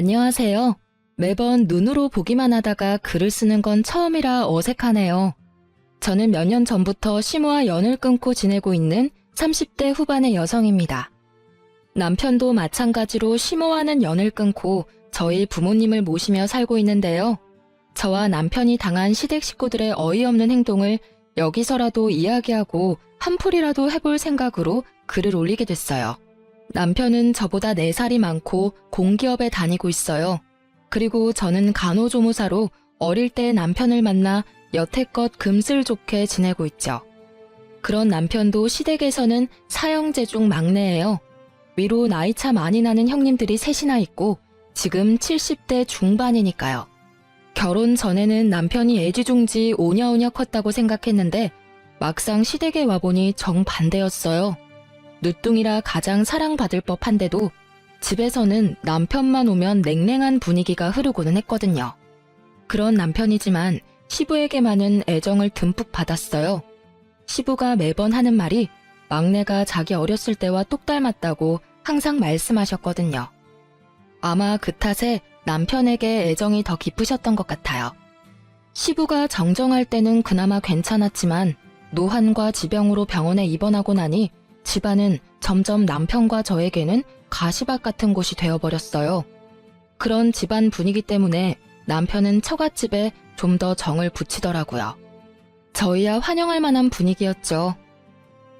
안녕하세요. 매번 눈으로 보기만 하다가 글을 쓰는 건 처음이라 어색하네요. 저는 몇 년 전부터 시모와 연을 끊고 지내고 있는 30대 후반의 여성입니다. 남편도 마찬가지로 시모와는 연을 끊고 저희 부모님을 모시며 살고 있는데요. 저와 남편이 당한 시댁 식구들의 어이없는 행동을 여기서라도 이야기하고 한풀이라도 해볼 생각으로 글을 올리게 됐어요. 남편은 저보다 4살이 많고 공기업에 다니고 있어요. 그리고 저는 간호조무사로 어릴 때 남편을 만나 여태껏 금슬 좋게 지내고 있죠. 그런 남편도 시댁에서는 사형제 중 막내예요. 위로 나이차 많이 나는 형님들이 셋이나 있고 지금 70대 중반이니까요. 결혼 전에는 남편이 애지중지 오냐오냐 컸다고 생각했는데 막상 시댁에 와보니 정반대였어요. 늦둥이라 가장 사랑받을 법한데도 집에서는 남편만 오면 냉랭한 분위기가 흐르고는 했거든요. 그런 남편이지만 시부에게만은 애정을 듬뿍 받았어요. 시부가 매번 하는 말이 막내가 자기 어렸을 때와 똑 닮았다고 항상 말씀하셨거든요. 아마 그 탓에 남편에게 애정이 더 깊으셨던 것 같아요. 시부가 정정할 때는 그나마 괜찮았지만 노환과 지병으로 병원에 입원하고 나니 집안은 점점 남편과 저에게는 가시밭 같은 곳이 되어버렸어요. 그런 집안 분위기 때문에 남편은 처갓집에 좀 더 정을 붙이더라고요. 저희야 환영할 만한 분위기였죠.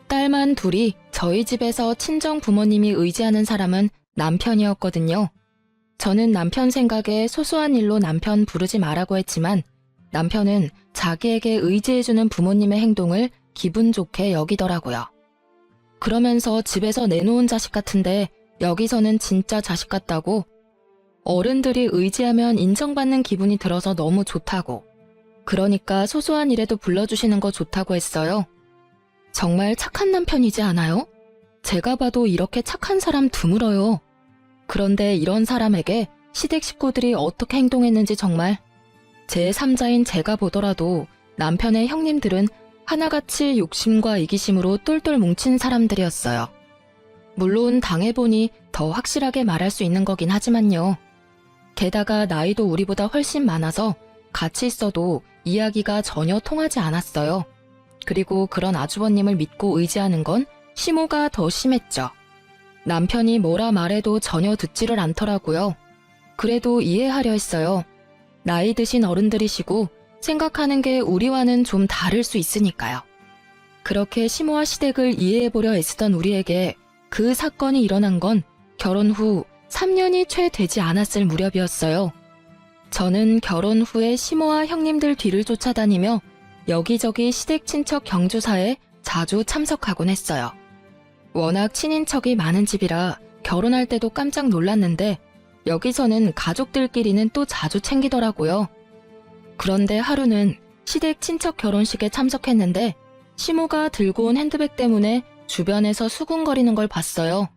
딸만 둘이 저희 집에서 친정 부모님이 의지하는 사람은 남편이었거든요. 저는 남편 생각에 소소한 일로 남편 부르지 말라고 했지만 남편은 자기에게 의지해주는 부모님의 행동을 기분 좋게 여기더라고요. 그러면서 집에서 내놓은 자식 같은데 여기서는 진짜 자식 같다고, 어른들이 의지하면 인정받는 기분이 들어서 너무 좋다고, 그러니까 소소한 일에도 불러주시는 거 좋다고 했어요. 정말 착한 남편이지 않아요? 제가 봐도 이렇게 착한 사람 드물어요. 그런데 이런 사람에게 시댁 식구들이 어떻게 행동했는지 정말 제3자인 제가 보더라도 남편의 형님들은 하나같이 욕심과 이기심으로 똘똘 뭉친 사람들이었어요. 물론 당해보니 더 확실하게 말할 수 있는 거긴 하지만요. 게다가 나이도 우리보다 훨씬 많아서 같이 있어도 이야기가 전혀 통하지 않았어요. 그리고 그런 아주버님을 믿고 의지하는 건 시모가 더 심했죠. 남편이 뭐라 말해도 전혀 듣지를 않더라고요. 그래도 이해하려 했어요. 나이 드신 어른들이시고 생각하는 게 우리와는 좀 다를 수 있으니까요. 그렇게 시모와 시댁을 이해해보려 애쓰던 우리에게 그 사건이 일어난 건 결혼 후 3년이 채 되지 않았을 무렵이었어요. 저는 결혼 후에 시모와 형님들 뒤를 쫓아다니며 여기저기 시댁 친척 경조사에 자주 참석하곤 했어요. 워낙 친인척이 많은 집이라 결혼할 때도 깜짝 놀랐는데 여기서는 가족들끼리는 또 자주 챙기더라고요. 그런데 하루는 시댁 친척 결혼식에 참석했는데 시모가 들고 온 핸드백 때문에 주변에서 수군거리는 걸 봤어요.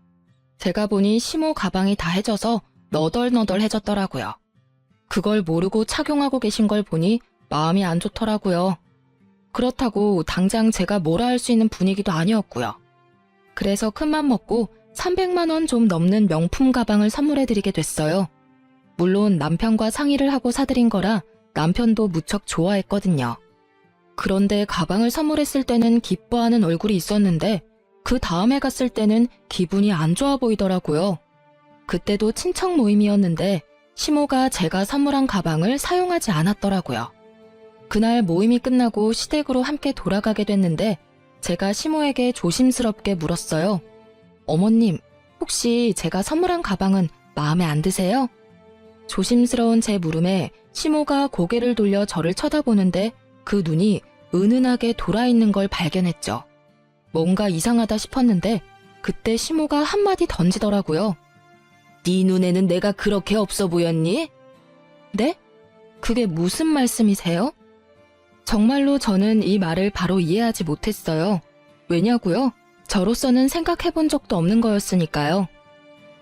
제가 보니 시모 가방이 다 해져서 너덜너덜해졌더라고요. 그걸 모르고 착용하고 계신 걸 보니 마음이 안 좋더라고요. 그렇다고 당장 제가 뭐라 할 수 있는 분위기도 아니었고요. 그래서 큰맘 먹고 300만 원 좀 넘는 명품 가방을 선물해드리게 됐어요. 물론 남편과 상의를 하고 사드린 거라 남편도 무척 좋아했거든요. 그런데 가방을 선물했을 때는 기뻐하는 얼굴이 있었는데 그 다음에 갔을 때는 기분이 안 좋아 보이더라고요. 그때도 친척 모임이었는데 시모가 제가 선물한 가방을 사용하지 않았더라고요. 그날 모임이 끝나고 시댁으로 함께 돌아가게 됐는데 제가 시모에게 조심스럽게 물었어요. 어머님, 혹시 제가 선물한 가방은 마음에 안 드세요? 조심스러운 제 물음에 시모가 고개를 돌려 저를 쳐다보는데 그 눈이 은은하게 돌아있는 걸 발견했죠. 뭔가 이상하다 싶었는데 그때 시모가 한마디 던지더라고요. 네 눈에는 내가 그렇게 없어 보였니? 네? 그게 무슨 말씀이세요? 정말로 저는 이 말을 바로 이해하지 못했어요. 왜냐고요? 저로서는 생각해본 적도 없는 거였으니까요.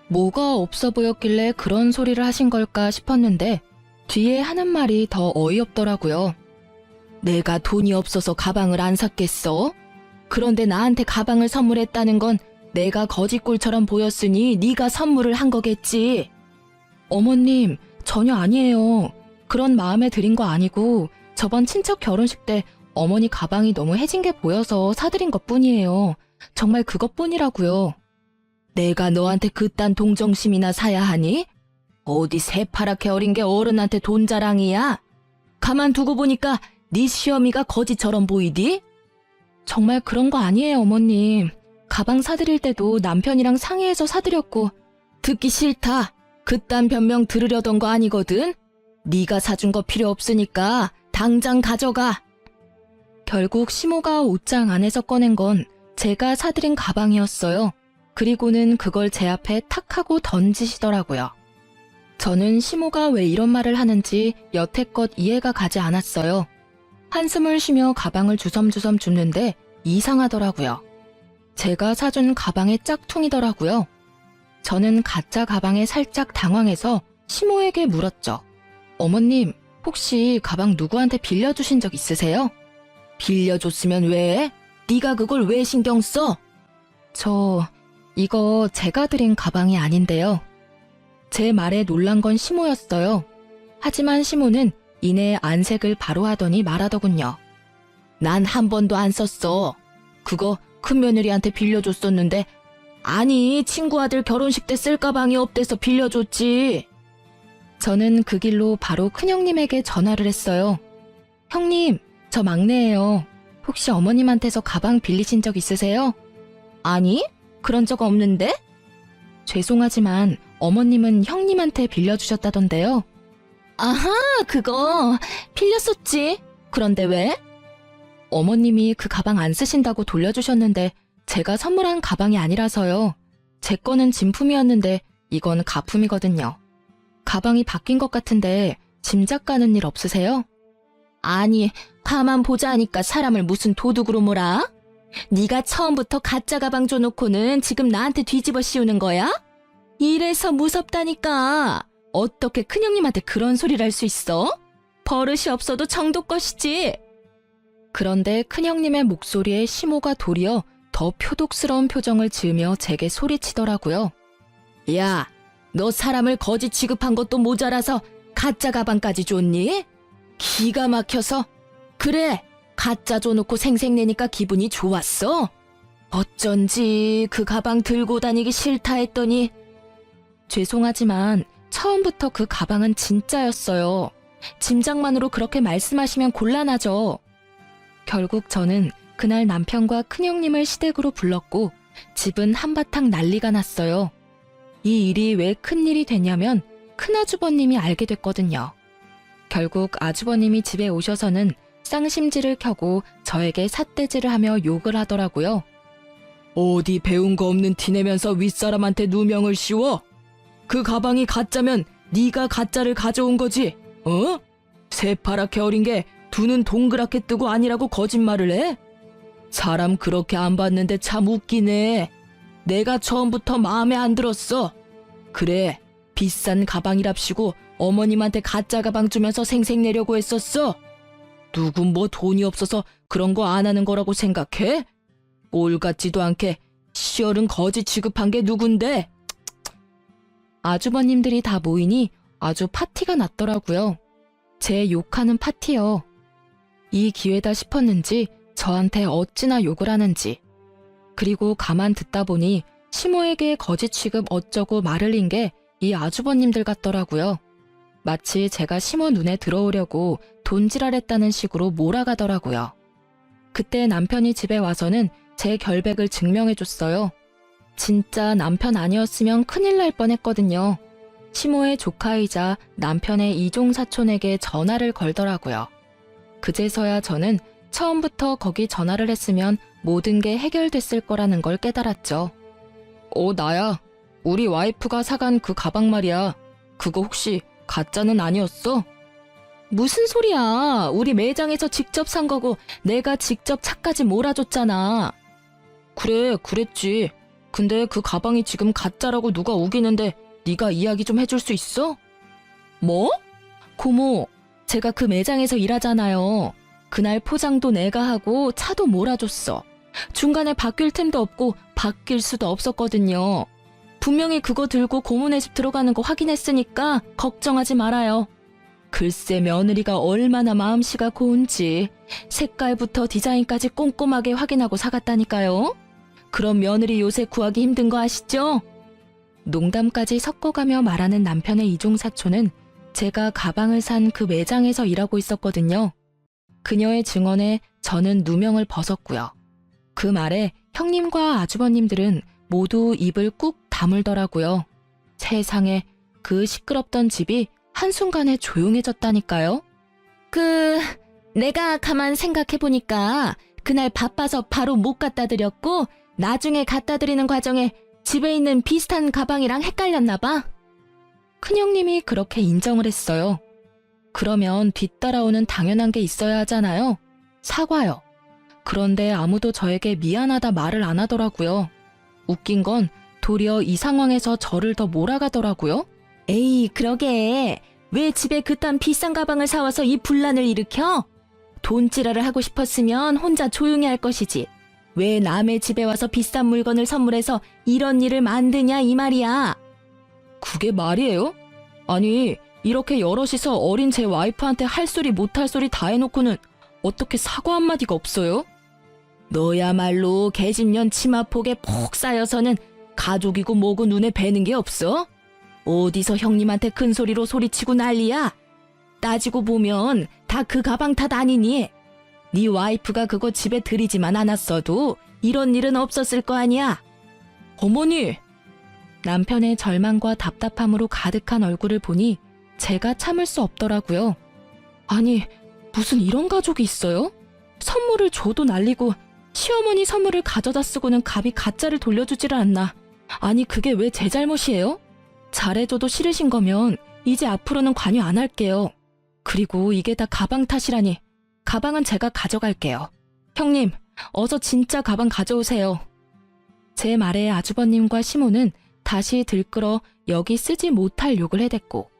뭐가 없어 보였길래 그런 소리를 하신 걸까 싶었는데 뒤에 하는 말이 더 어이없더라고요. 내가 돈이 없어서 가방을 안 샀겠어? 그런데 나한테 가방을 선물했다는 건 내가 거지꼴처럼 보였으니 네가 선물을 한 거겠지. 어머님, 전혀 아니에요. 그런 마음에 들인 거 아니고 저번 친척 결혼식 때 어머니 가방이 너무 해진 게 보여서 사드린 것뿐이에요. 정말 그것뿐이라고요. 내가 너한테 그딴 동정심이나 사야 하니? 어디 새파랗게 어린 게 어른한테 돈 자랑이야? 가만두고 보니까 네 시어미가 거지처럼 보이디? 정말 그런 거 아니에요, 어머님. 가방 사드릴 때도 남편이랑 상의해서 사드렸고. 듣기 싫다. 그딴 변명 들으려던 거 아니거든? 네가 사준 거 필요 없으니까 당장 가져가. 결국 시모가 옷장 안에서 꺼낸 건 제가 사드린 가방이었어요. 그리고는 그걸 제 앞에 탁 하고 던지시더라고요. 저는 시모가 왜 이런 말을 하는지 여태껏 이해가 가지 않았어요. 한숨을 쉬며 가방을 주섬주섬 줍는데 이상하더라고요. 제가 사준 가방의 짝퉁이더라고요. 저는 가짜 가방에 살짝 당황해서 시모에게 물었죠. 어머님, 혹시 가방 누구한테 빌려주신 적 있으세요? 빌려줬으면 왜? 네가 그걸 왜 신경 써? 이거 제가 드린 가방이 아닌데요. 제 말에 놀란 건 시모였어요. 하지만 시모는 이내 안색을 바로 하더니 말하더군요. 난 한 번도 안 썼어. 그거 큰며느리한테 빌려줬었는데 아니 친구 아들 결혼식 때 쓸 가방이 없대서 빌려줬지. 저는 그 길로 바로 큰형님에게 전화를 했어요. 형님, 저 막내예요. 혹시 어머님한테서 가방 빌리신 적 있으세요? 아니, 그런 적 없는데? 죄송하지만 어머님은 형님한테 빌려주셨다던데요. 아하, 그거 빌렸었지. 그런데 왜? 어머님이 그 가방 안 쓰신다고 돌려주셨는데 제가 선물한 가방이 아니라서요. 제 거는 진품이었는데 이건 가품이거든요. 가방이 바뀐 것 같은데 짐작 가는 일 없으세요? 아니, 가만 보자 하니까 사람을 무슨 도둑으로 몰아? 네가 처음부터 가짜 가방 줘놓고는 지금 나한테 뒤집어 씌우는 거야? 이래서 무섭다니까. 어떻게 큰형님한테 그런 소리를 할 수 있어? 버릇이 없어도 정도 것이지. 그런데 큰형님의 목소리에 시모가 도리어 더 표독스러운 표정을 지으며 제게 소리치더라고요. 야, 너 사람을 거지 취급한 것도 모자라서 가짜 가방까지 줬니? 기가 막혀서. 그래, 가짜 줘놓고 생색내니까 기분이 좋았어? 어쩐지 그 가방 들고 다니기 싫다 했더니. 죄송하지만 처음부터 그 가방은 진짜였어요. 짐작만으로 그렇게 말씀하시면 곤란하죠. 결국 저는 그날 남편과 큰형님을 시댁으로 불렀고 집은 한바탕 난리가 났어요. 이 일이 왜 큰일이 됐냐면 큰아주버님이 알게 됐거든요. 결국 아주버님이 집에 오셔서는 쌍심지를 켜고 저에게 삿대질을 하며 욕을 하더라고요. 어디 배운 거 없는 티내면서 윗사람한테 누명을 씌워? 그 가방이 가짜면 네가 가짜를 가져온 거지, 어? 새파랗게 어린 게 두 눈 동그랗게 뜨고 아니라고 거짓말을 해? 사람 그렇게 안 봤는데 참 웃기네. 내가 처음부터 마음에 안 들었어. 그래, 비싼 가방이랍시고 어머님한테 가짜 가방 주면서 생색내려고 했었어? 누구 뭐 돈이 없어서 그런 거 안 하는 거라고 생각해? 꼴 같지도 않게 시어른 거지 취급한 게 누군데? 아주버님들이 다 모이니 아주 파티가 났더라고요. 제 욕하는 파티요. 이 기회다 싶었는지 저한테 어찌나 욕을 하는지. 그리고 가만 듣다 보니 시모에게 거지 취급 어쩌고 말을 린 게 이 아주버님들 같더라고요. 마치 제가 시모 눈에 들어오려고 돈지랄했다는 식으로 몰아가더라고요. 그때 남편이 집에 와서는 제 결백을 증명해줬어요. 진짜 남편 아니었으면 큰일 날 뻔했거든요. 시모의 조카이자 남편의 이종사촌에게 전화를 걸더라고요. 그제서야 저는 처음부터 거기 전화를 했으면 모든 게 해결됐을 거라는 걸 깨달았죠. 나야. 우리 와이프가 사간 그 가방 말이야. 그거 혹시 가짜는 아니었어? 무슨 소리야. 우리 매장에서 직접 산 거고 내가 직접 차까지 몰아줬잖아. 그래, 그랬지. 근데 그 가방이 지금 가짜라고 누가 우기는데 네가 이야기 좀 해줄 수 있어? 뭐? 고모, 제가 그 매장에서 일하잖아요. 그날 포장도 내가 하고 차도 몰아줬어. 중간에 바뀔 틈도 없고 바뀔 수도 없었거든요. 분명히 그거 들고 고모네 집 들어가는 거 확인했으니까 걱정하지 말아요. 글쎄 며느리가 얼마나 마음씨가 고운지 색깔부터 디자인까지 꼼꼼하게 확인하고 사갔다니까요. 그럼 며느리 요새 구하기 힘든 거 아시죠? 농담까지 섞어가며 말하는 남편의 이종사촌은 제가 가방을 산 그 매장에서 일하고 있었거든요. 그녀의 증언에 저는 누명을 벗었고요. 그 말에 형님과 아주버님들은 모두 입을 꾹 다물더라고요. 세상에 그 시끄럽던 집이 한순간에 조용해졌다니까요. 내가 가만 생각해보니까 그날 바빠서 바로 못 갖다 드렸고 나중에 갖다 드리는 과정에 집에 있는 비슷한 가방이랑 헷갈렸나 봐. 큰형님이 그렇게 인정을 했어요. 그러면 뒤따라오는 당연한 게 있어야 하잖아요. 사과요. 그런데 아무도 저에게 미안하다 말을 안 하더라고요. 웃긴 건 도리어 이 상황에서 저를 더 몰아가더라고요. 에이, 그러게. 왜 집에 그딴 비싼 가방을 사와서 이 분란을 일으켜? 돈지랄을 하고 싶었으면 혼자 조용히 할 것이지. 왜 남의 집에 와서 비싼 물건을 선물해서 이런 일을 만드냐 이 말이야. 그게 말이에요? 아니, 이렇게 여럿이서 어린 제 와이프한테 할 소리 못할 소리 다 해놓고는 어떻게 사과 한마디가 없어요? 너야말로 계집년 치마폭에 폭 쌓여서는 가족이고 뭐고 눈에 뵈는 게 없어? 어디서 형님한테 큰 소리로 소리치고 난리야? 따지고 보면 다 그 가방 탓 아니니? 네 와이프가 그거 집에 들이지만 않았어도 이런 일은 없었을 거 아니야? 어머니! 남편의 절망과 답답함으로 가득한 얼굴을 보니 제가 참을 수 없더라고요. 아니, 무슨 이런 가족이 있어요? 선물을 줘도 날리고 시어머니 선물을 가져다 쓰고는 감히 가짜를 돌려주지를 않나. 아니, 그게 왜 제 잘못이에요? 잘해줘도 싫으신 거면 이제 앞으로는 관여 안 할게요. 그리고 이게 다 가방 탓이라니. 가방은 제가 가져갈게요. 형님, 어서 진짜 가방 가져오세요. 제 말에 아주버님과 시모는 다시 들끓어 여기 쓰지 못할 욕을 해댔고,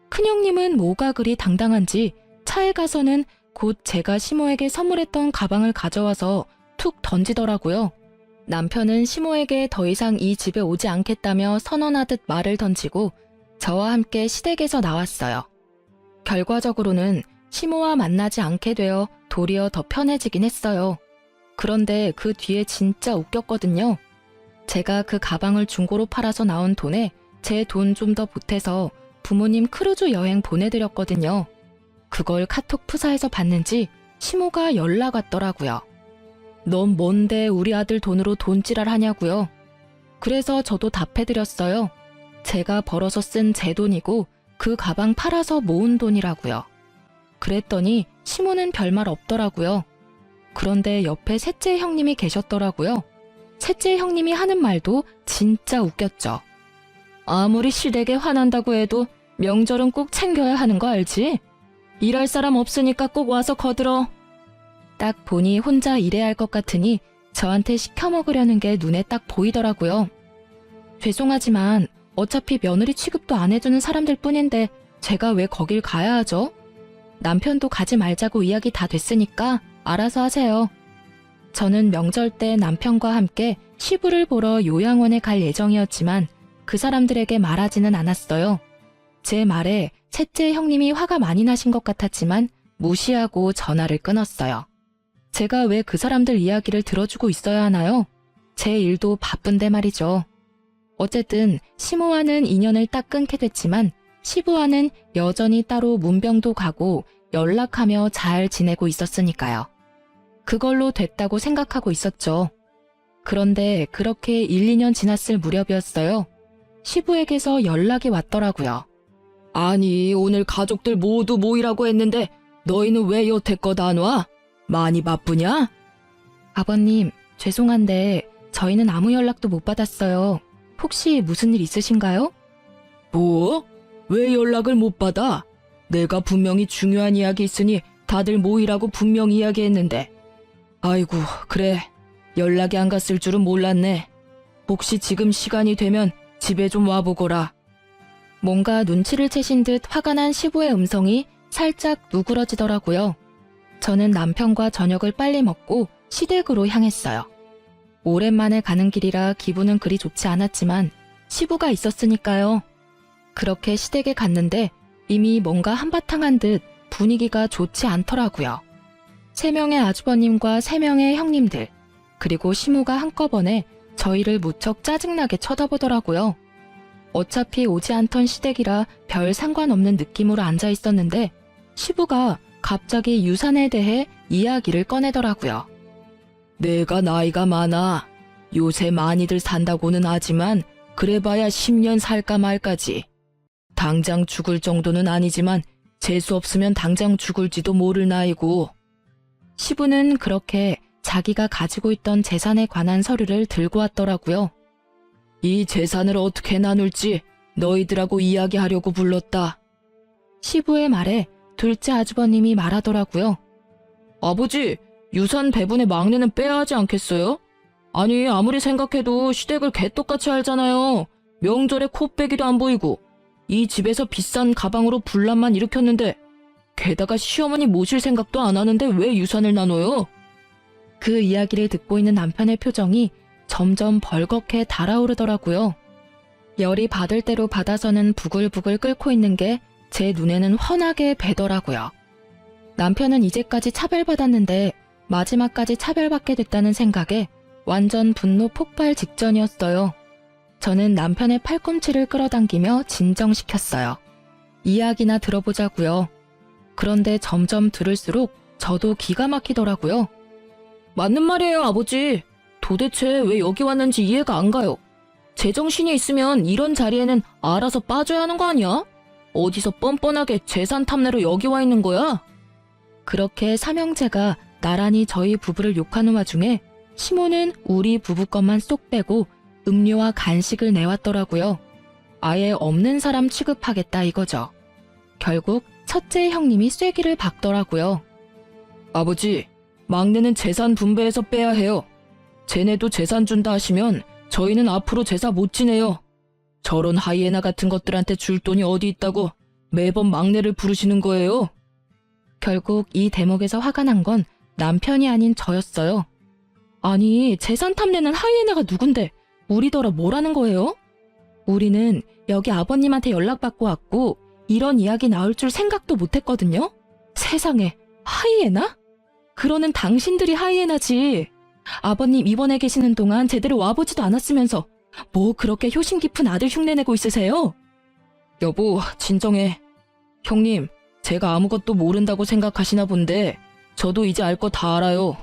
큰형님은 뭐가 그리 당당한지 차에 가서는 곧 제가 시모에게 선물했던 가방을 가져와서 툭 던지더라고요. 남편은 시모에게 더 이상 이 집에 오지 않겠다며 선언하듯 말을 던지고 저와 함께 시댁에서 나왔어요. 결과적으로는 시모와 만나지 않게 되어 도리어 더 편해지긴 했어요. 그런데 그 뒤에 진짜 웃겼거든요. 제가 그 가방을 중고로 팔아서 나온 돈에 제 돈 좀 더 보태서 부모님 크루즈 여행 보내드렸거든요. 그걸 카톡 푸사에서 봤는지 시모가 연락 왔더라고요. 넌 뭔데 우리 아들 돈으로 돈지랄 하냐고요. 그래서 저도 답해드렸어요. 제가 벌어서 쓴 제 돈이고 그 가방 팔아서 모은 돈이라고요. 그랬더니 시모는 별말 없더라고요. 그런데 옆에 셋째 형님이 계셨더라고요. 셋째 형님이 하는 말도 진짜 웃겼죠. 아무리 시댁에 화난다고 해도 명절은 꼭 챙겨야 하는 거 알지? 일할 사람 없으니까 꼭 와서 거들어. 딱 보니 혼자 일해야 할 것 같으니 저한테 시켜 먹으려는 게 눈에 딱 보이더라고요. 죄송하지만 어차피 며느리 취급도 안 해주는 사람들 뿐인데 제가 왜 거길 가야 하죠? 남편도 가지 말자고 이야기 다 됐으니까 알아서 하세요. 저는 명절 때 남편과 함께 시부를 보러 요양원에 갈 예정이었지만 그 사람들에게 말하지는 않았어요. 제 말에 셋째 형님이 화가 많이 나신 것 같았지만 무시하고 전화를 끊었어요. 제가 왜 그 사람들 이야기를 들어주고 있어야 하나요? 제 일도 바쁜데 말이죠. 어쨌든 시모와는 인연을 딱 끊게 됐지만 시부와는 여전히 따로 문병도 가고 연락하며 잘 지내고 있었으니까요. 그걸로 됐다고 생각하고 있었죠. 그런데 그렇게 1, 2년 지났을 무렵이었어요. 시부에게서 연락이 왔더라고요. 아니, 오늘 가족들 모두 모이라고 했는데 너희는 왜 여태껏 안 와? 많이 바쁘냐? 아버님, 죄송한데 저희는 아무 연락도 못 받았어요. 혹시 무슨 일 있으신가요? 뭐? 왜 연락을 못 받아? 내가 분명히 중요한 이야기 있으니 다들 모이라고 분명히 이야기했는데. 아이고, 그래. 연락이 안 갔을 줄은 몰랐네. 혹시 지금 시간이 되면 집에 좀 와보거라. 뭔가 눈치를 채신 듯 화가 난 시부의 음성이 살짝 누그러지더라고요. 저는 남편과 저녁을 빨리 먹고 시댁으로 향했어요. 오랜만에 가는 길이라 기분은 그리 좋지 않았지만 시부가 있었으니까요. 그렇게 시댁에 갔는데 이미 뭔가 한바탕 한 듯 분위기가 좋지 않더라고요. 3명의 아주버님과 3명의 형님들, 그리고 시무가 한꺼번에 저희를 무척 짜증나게 쳐다보더라고요. 어차피 오지 않던 시댁이라 별 상관없는 느낌으로 앉아 있었는데 시부가 갑자기 유산에 대해 이야기를 꺼내더라고요. 내가 나이가 많아. 요새 많이들 산다고는 하지만 그래봐야 10년 살까 말까지. 당장 죽을 정도는 아니지만 재수 없으면 당장 죽을지도 모를 나이고. 시부는 그렇게 자기가 가지고 있던 재산에 관한 서류를 들고 왔더라고요. 이 재산을 어떻게 나눌지 너희들하고 이야기하려고 불렀다. 시부의 말에 둘째 아주버님이 말하더라고요. 아버지, 유산 배분의 막내는 빼야 하지 않겠어요? 아니, 아무리 생각해도 시댁을 개떡같이 알잖아요. 명절에 코빼기도 안 보이고 이 집에서 비싼 가방으로 분란만 일으켰는데 게다가 시어머니 모실 생각도 안 하는데 왜 유산을 나눠요? 그 이야기를 듣고 있는 남편의 표정이 점점 벌겋게 달아오르더라고요. 열이 받을 대로 받아서는 부글부글 끓고 있는 게 제 눈에는 훤하게 배더라고요. 남편은 이제까지 차별받았는데 마지막까지 차별받게 됐다는 생각에 완전 분노 폭발 직전이었어요. 저는 남편의 팔꿈치를 끌어당기며 진정시켰어요. 이야기나 들어보자고요. 그런데 점점 들을수록 저도 기가 막히더라고요. 맞는 말이에요, 아버지. 도대체 왜 여기 왔는지 이해가 안 가요. 제정신이 있으면 이런 자리에는 알아서 빠져야 하는 거 아니야? 어디서 뻔뻔하게 재산 탐내러 여기 와 있는 거야? 그렇게 삼형제가 나란히 저희 부부를 욕하는 와중에 시모는 우리 부부 것만 쏙 빼고 음료와 간식을 내왔더라고요. 아예 없는 사람 취급하겠다 이거죠. 결국 첫째 형님이 쐐기를 박더라고요. 아버지, 막내는 재산 분배해서 빼야 해요. 쟤네도 재산 준다 하시면 저희는 앞으로 제사 못 지내요. 저런 하이에나 같은 것들한테 줄 돈이 어디 있다고 매번 막내를 부르시는 거예요. 결국 이 대목에서 화가 난 건 남편이 아닌 저였어요. 아니, 재산 탐내는 하이에나가 누군데 우리더러 뭐라는 거예요? 우리는 여기 아버님한테 연락받고 왔고 이런 이야기 나올 줄 생각도 못했거든요. 세상에, 하이에나? 그러는 당신들이 하이에나지. 아버님 입원해 계시는 동안 제대로 와보지도 않았으면서 뭐 그렇게 효심 깊은 아들 흉내내고 있으세요? 여보, 진정해. 형님, 제가 아무것도 모른다고 생각하시나 본데 저도 이제 알 거 다 알아요.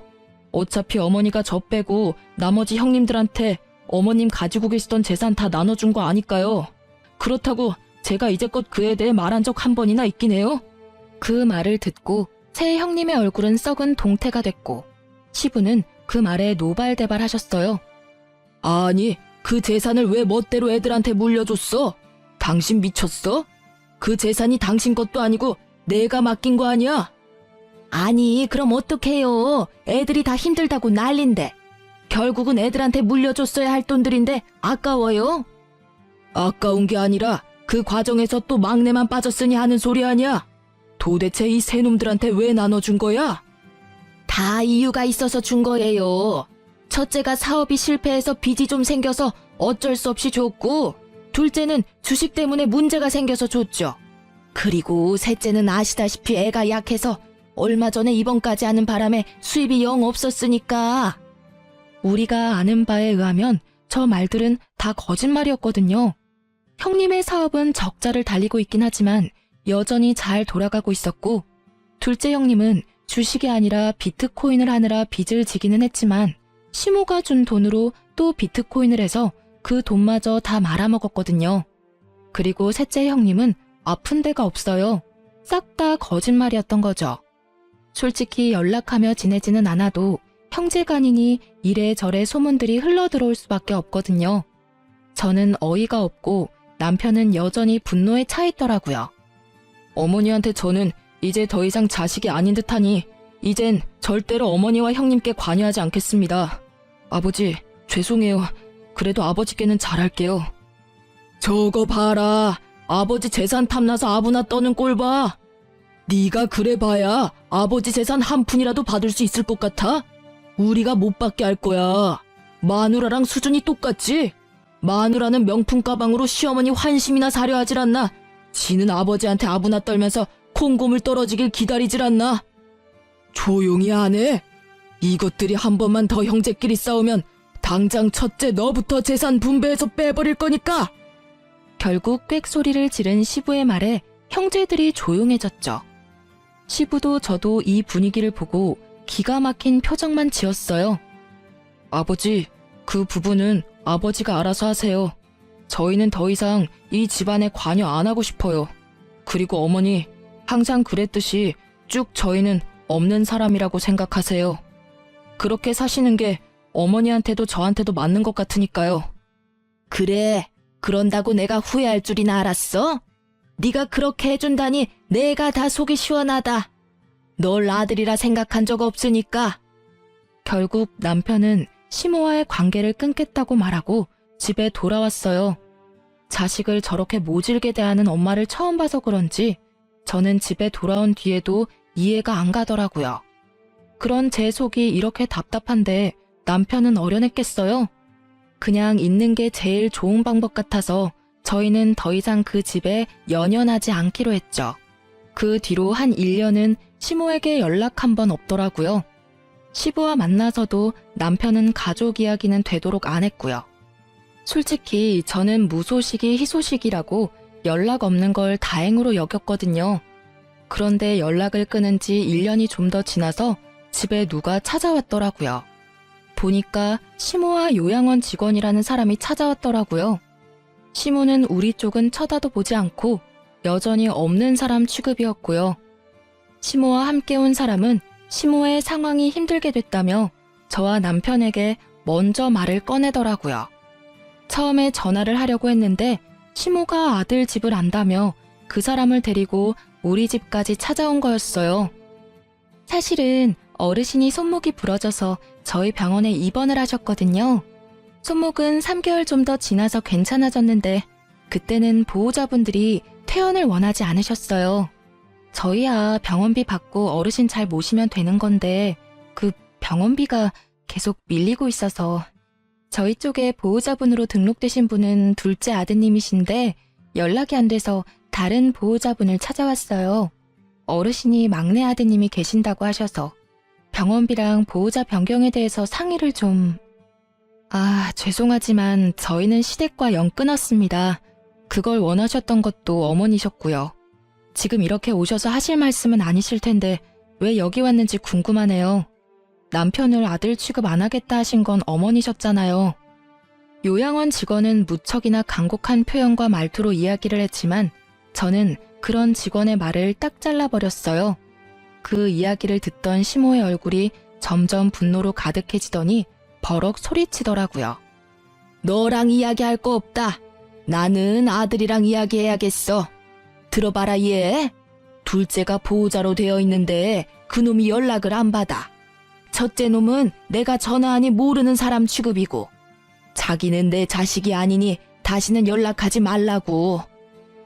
어차피 어머니가 저 빼고 나머지 형님들한테 어머님 가지고 계시던 재산 다 나눠준 거 아니까요. 그렇다고 제가 이제껏 그에 대해 말한 적 한 번이나 있긴 해요. 그 말을 듣고 새 형님의 얼굴은 썩은 동태가 됐고 시부는 그 말에 노발대발하셨어요. 아니, 그 재산을 왜 멋대로 애들한테 물려줬어? 당신 미쳤어? 그 재산이 당신 것도 아니고 내가 맡긴 거 아니야? 아니, 그럼 어떡해요. 애들이 다 힘들다고 난린데. 결국은 애들한테 물려줬어야 할 돈들인데 아까워요? 아까운 게 아니라 그 과정에서 또 막내만 빠졌으니 하는 소리 아니야? 도대체 이 세 놈들한테 왜 나눠준 거야? 다 이유가 있어서 준 거예요. 첫째가 사업이 실패해서 빚이 좀 생겨서 어쩔 수 없이 줬고, 둘째는 주식 때문에 문제가 생겨서 줬죠. 그리고 셋째는 아시다시피 애가 약해서 얼마 전에 입원까지 하는 바람에 수입이 영 없었으니까. 우리가 아는 바에 의하면 저 말들은 다 거짓말이었거든요. 형님의 사업은 적자를 달리고 있긴 하지만 여전히 잘 돌아가고 있었고, 둘째 형님은 주식이 아니라 비트코인을 하느라 빚을 지기는 했지만 시모가 준 돈으로 또 비트코인을 해서 그 돈마저 다 말아먹었거든요. 그리고 셋째 형님은 아픈 데가 없어요. 싹 다 거짓말이었던 거죠. 솔직히 연락하며 지내지는 않아도 형제간이니 이래저래 소문들이 흘러들어올 수밖에 없거든요. 저는 어이가 없고 남편은 여전히 분노에 차 있더라고요. 어머니한테 저는 이제 더 이상 자식이 아닌 듯하니 이젠 절대로 어머니와 형님께 관여하지 않겠습니다. 아버지, 죄송해요. 그래도 아버지께는 잘할게요. 저거 봐라. 아버지 재산 탐나서 아부나 떠는 꼴 봐. 네가 그래봐야 아버지 재산 한 푼이라도 받을 수 있을 것 같아? 우리가 못 받게 할 거야. 마누라랑 수준이 똑같지? 마누라는 명품 가방으로 시어머니 환심이나 사려 하질 않나. 지는 아버지한테 아부나 떨면서 콩고물 떨어지길 기다리질 않나. 조용히 안 해. 이것들이 한 번만 더 형제끼리 싸우면 당장 첫째 너부터 재산 분배해서 빼버릴 거니까. 결국 꽥소리를 지른 시부의 말에 형제들이 조용해졌죠. 시부도 저도 이 분위기를 보고 기가 막힌 표정만 지었어요. 아버지, 그 부분은 아버지가 알아서 하세요. 저희는 더 이상 이 집안에 관여 안 하고 싶어요. 그리고 어머니, 항상 그랬듯이 쭉 저희는 없는 사람이라고 생각하세요. 그렇게 사시는 게 어머니한테도 저한테도 맞는 것 같으니까요. 그래, 그런다고 내가 후회할 줄이나 알았어? 네가 그렇게 해준다니 내가 다 속이 시원하다. 널 아들이라 생각한 적 없으니까. 결국 남편은 시모와의 관계를 끊겠다고 말하고 집에 돌아왔어요. 자식을 저렇게 모질게 대하는 엄마를 처음 봐서 그런지 저는 집에 돌아온 뒤에도 이해가 안 가더라고요. 그런 제 속이 이렇게 답답한데 남편은 어련했겠어요? 그냥 있는 게 제일 좋은 방법 같아서 저희는 더 이상 그 집에 연연하지 않기로 했죠. 그 뒤로 한 1년은 시모에게 연락 한 번 없더라고요. 시부와 만나서도 남편은 가족 이야기는 되도록 안 했고요. 솔직히 저는 무소식이 희소식이라고 연락 없는 걸 다행으로 여겼거든요. 그런데 연락을 끊은 지 1년이 좀 더 지나서 집에 누가 찾아왔더라고요. 보니까 시모와 요양원 직원이라는 사람이 찾아왔더라고요. 시모는 우리 쪽은 쳐다도 보지 않고 여전히 없는 사람 취급이었고요. 시모와 함께 온 사람은 시모의 상황이 힘들게 됐다며 저와 남편에게 먼저 말을 꺼내더라고요. 처음에 전화를 하려고 했는데 시모가 아들 집을 안다며 그 사람을 데리고 우리 집까지 찾아온 거였어요. 사실은 어르신이 손목이 부러져서 저희 병원에 입원을 하셨거든요. 손목은 3개월 좀 더 지나서 괜찮아졌는데 그때는 보호자분들이 퇴원을 원하지 않으셨어요. 저희야 병원비 받고 어르신 잘 모시면 되는 건데 그 병원비가 계속 밀리고 있어서 저희 쪽에 보호자분으로 등록되신 분은 둘째 아드님이신데 연락이 안 돼서 다른 보호자분을 찾아왔어요. 어르신이 막내 아드님이 계신다고 하셔서 병원비랑 보호자 변경에 대해서 상의를 좀... 죄송하지만 저희는 시댁과 영 끊었습니다. 그걸 원하셨던 것도 어머니셨고요. 지금 이렇게 오셔서 하실 말씀은 아니실 텐데 왜 여기 왔는지 궁금하네요. 남편을 아들 취급 안 하겠다 하신 건 어머니셨잖아요. 요양원 직원은 무척이나 간곡한 표현과 말투로 이야기를 했지만 저는 그런 직원의 말을 딱 잘라버렸어요. 그 이야기를 듣던 시모의 얼굴이 점점 분노로 가득해지더니 버럭 소리치더라고요. 너랑 이야기할 거 없다. 나는 아들이랑 이야기해야겠어. 들어봐라 얘. 둘째가 보호자로 되어 있는데 그놈이 연락을 안 받아. 첫째 놈은 내가 전화하니 모르는 사람 취급이고 자기는 내 자식이 아니니 다시는 연락하지 말라고.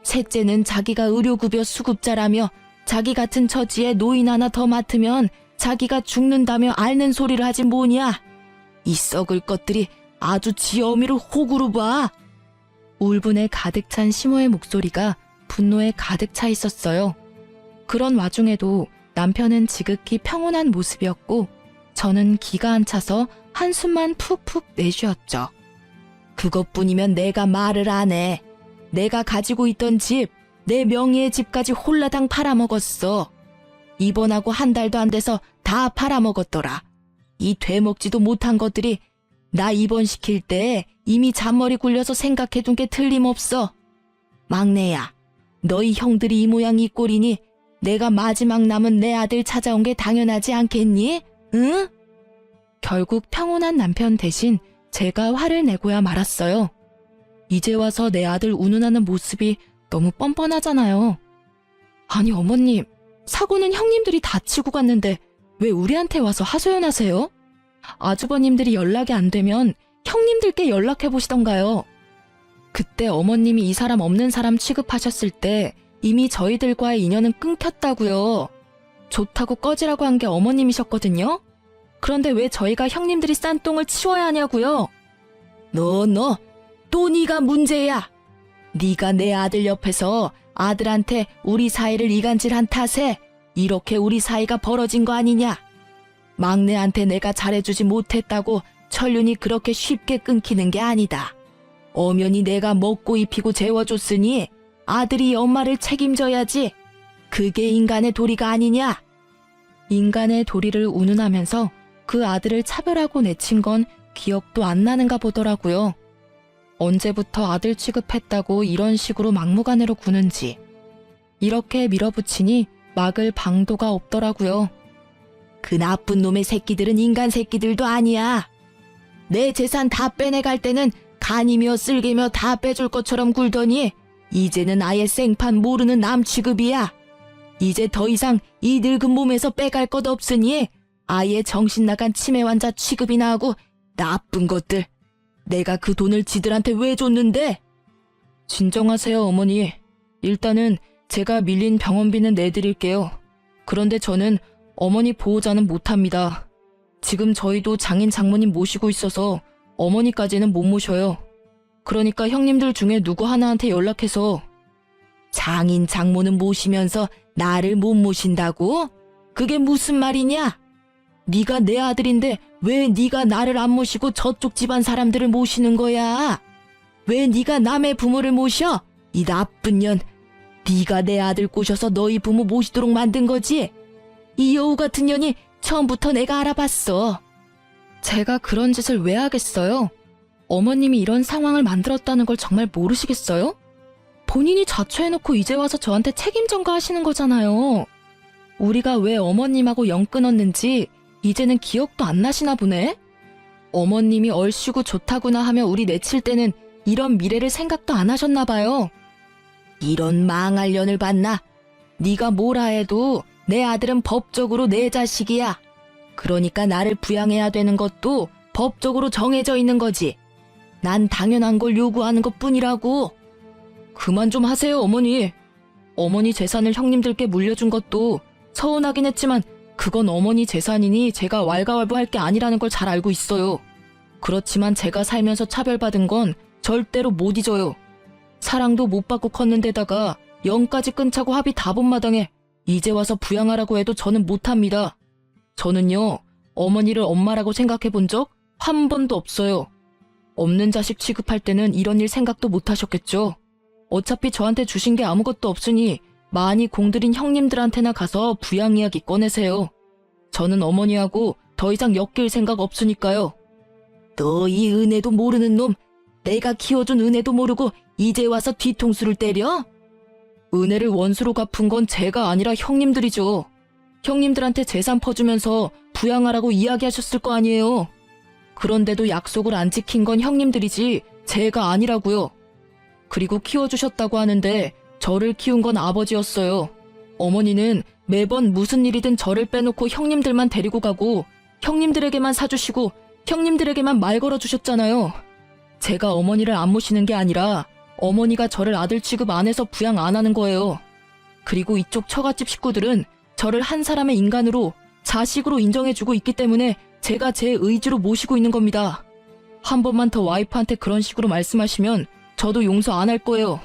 셋째는 자기가 의료급여 수급자라며 자기 같은 처지에 노인 하나 더 맡으면 자기가 죽는다며 앓는 소리를 하지 뭐냐. 이 썩을 것들이 아주 지 어미를 호구로 봐. 울분에 가득 찬 시모의 목소리가 분노에 가득 차 있었어요. 그런 와중에도 남편은 지극히 평온한 모습이었고 저는 기가 안 차서 한숨만 푹푹 내쉬었죠. 그것뿐이면 내가 말을 안 해. 내가 가지고 있던 집, 내 명의의 집까지 홀라당 팔아먹었어. 입원하고 한 달도 안 돼서 다 팔아먹었더라. 이 되먹지도 못한 것들이 나 입원시킬 때 이미 잔머리 굴려서 생각해둔 게 틀림없어. 막내야, 너희 형들이 이 모양 이 꼴이니 내가 마지막 남은 내 아들 찾아온 게 당연하지 않겠니? 응? 결국 평온한 남편 대신 제가 화를 내고야 말았어요. 이제 와서 내 아들 운운하는 모습이 너무 뻔뻔하잖아요. 아니 어머님, 사고는 형님들이 다 치고 갔는데 왜 우리한테 와서 하소연하세요? 아주버님들이 연락이 안 되면 형님들께 연락해보시던가요. 그때 어머님이 이 사람 없는 사람 취급하셨을 때 이미 저희들과의 인연은 끊겼다고요. 좋다고 꺼지라고 한 게 어머님이셨거든요. 그런데 왜 저희가 형님들이 싼 똥을 치워야 하냐고요. 너 또 네가 문제야. 네가 내 아들 옆에서 아들한테 우리 사이를 이간질한 탓에 이렇게 우리 사이가 벌어진 거 아니냐. 막내한테 내가 잘해주지 못했다고 천륜이 그렇게 쉽게 끊기는 게 아니다. 엄연히 내가 먹고 입히고 재워줬으니 아들이 엄마를 책임져야지. 그게 인간의 도리가 아니냐. 인간의 도리를 운운하면서 그 아들을 차별하고 내친 건 기억도 안 나는가 보더라고요. 언제부터 아들 취급했다고 이런 식으로 막무가내로 구는지. 이렇게 밀어붙이니 막을 방도가 없더라고요. 그 나쁜 놈의 새끼들은 인간 새끼들도 아니야. 내 재산 다 빼내갈 때는 간이며 쓸개며 다 빼줄 것처럼 굴더니 이제는 아예 생판 모르는 남 취급이야. 이제 더 이상 이 늙은 몸에서 빼갈 것 없으니 아예 정신 나간 치매 환자 취급이나 하고 나쁜 것들. 내가 그 돈을 지들한테 왜 줬는데? 진정하세요, 어머니. 일단은 제가 밀린 병원비는 내드릴게요. 그런데 저는 어머니 보호자는 못합니다. 지금 저희도 장인 장모님 모시고 있어서 어머니까지는 못 모셔요. 그러니까 형님들 중에 누구 하나한테 연락해서. 장인 장모는 모시면서 나를 못 모신다고? 그게 무슨 말이냐? 네가 내 아들인데 왜 네가 나를 안 모시고 저쪽 집안 사람들을 모시는 거야? 왜 네가 남의 부모를 모셔? 이 나쁜 년. 네가 내 아들 꼬셔서 너희 부모 모시도록 만든 거지? 이 여우 같은 년이 처음부터 내가 알아봤어. 제가 그런 짓을 왜 하겠어요? 어머님이 이런 상황을 만들었다는 걸 정말 모르시겠어요? 본인이 자초해놓고 이제 와서 저한테 책임 전가하시는 거잖아요. 우리가 왜 어머님하고 영 끊었는지 이제는 기억도 안 나시나 보네? 어머님이 얼씨구 좋다구나 하며 우리 내칠 때는 이런 미래를 생각도 안 하셨나 봐요. 이런 망할 년을 봤나? 네가 뭐라 해도 내 아들은 법적으로 내 자식이야. 그러니까 나를 부양해야 되는 것도 법적으로 정해져 있는 거지. 난 당연한 걸 요구하는 것뿐이라고. 그만 좀 하세요, 어머니. 어머니 재산을 형님들께 물려준 것도 서운하긴 했지만 그건 어머니 재산이니 제가 왈가왈부할 게 아니라는 걸 잘 알고 있어요. 그렇지만 제가 살면서 차별받은 건 절대로 못 잊어요. 사랑도 못 받고 컸는데다가 영까지 끊자고 합의 다 본 마당에 이제 와서 부양하라고 해도 저는 못합니다. 저는요, 어머니를 엄마라고 생각해 본 적 한 번도 없어요. 없는 자식 취급할 때는 이런 일 생각도 못 하셨겠죠. 어차피 저한테 주신 게 아무것도 없으니 많이 공들인 형님들한테나 가서 부양 이야기 꺼내세요. 저는 어머니하고 더 이상 엮일 생각 없으니까요. 너 이 은혜도 모르는 놈, 내가 키워준 은혜도 모르고 이제 와서 뒤통수를 때려? 은혜를 원수로 갚은 건 제가 아니라 형님들이죠. 형님들한테 재산 퍼주면서 부양하라고 이야기하셨을 거 아니에요. 그런데도 약속을 안 지킨 건 형님들이지 제가 아니라고요. 그리고 키워주셨다고 하는데 저를 키운 건 아버지였어요. 어머니는 매번 무슨 일이든 저를 빼놓고 형님들만 데리고 가고 형님들에게만 사주시고 형님들에게만 말 걸어주셨잖아요. 제가 어머니를 안 모시는 게 아니라 어머니가 저를 아들 취급 안 해서 부양 안 하는 거예요. 그리고 이쪽 처갓집 식구들은 저를 한 사람의 인간으로 자식으로 인정해주고 있기 때문에 제가 제 의지로 모시고 있는 겁니다. 한 번만 더 와이프한테 그런 식으로 말씀하시면 저도 용서 안 할 거예요.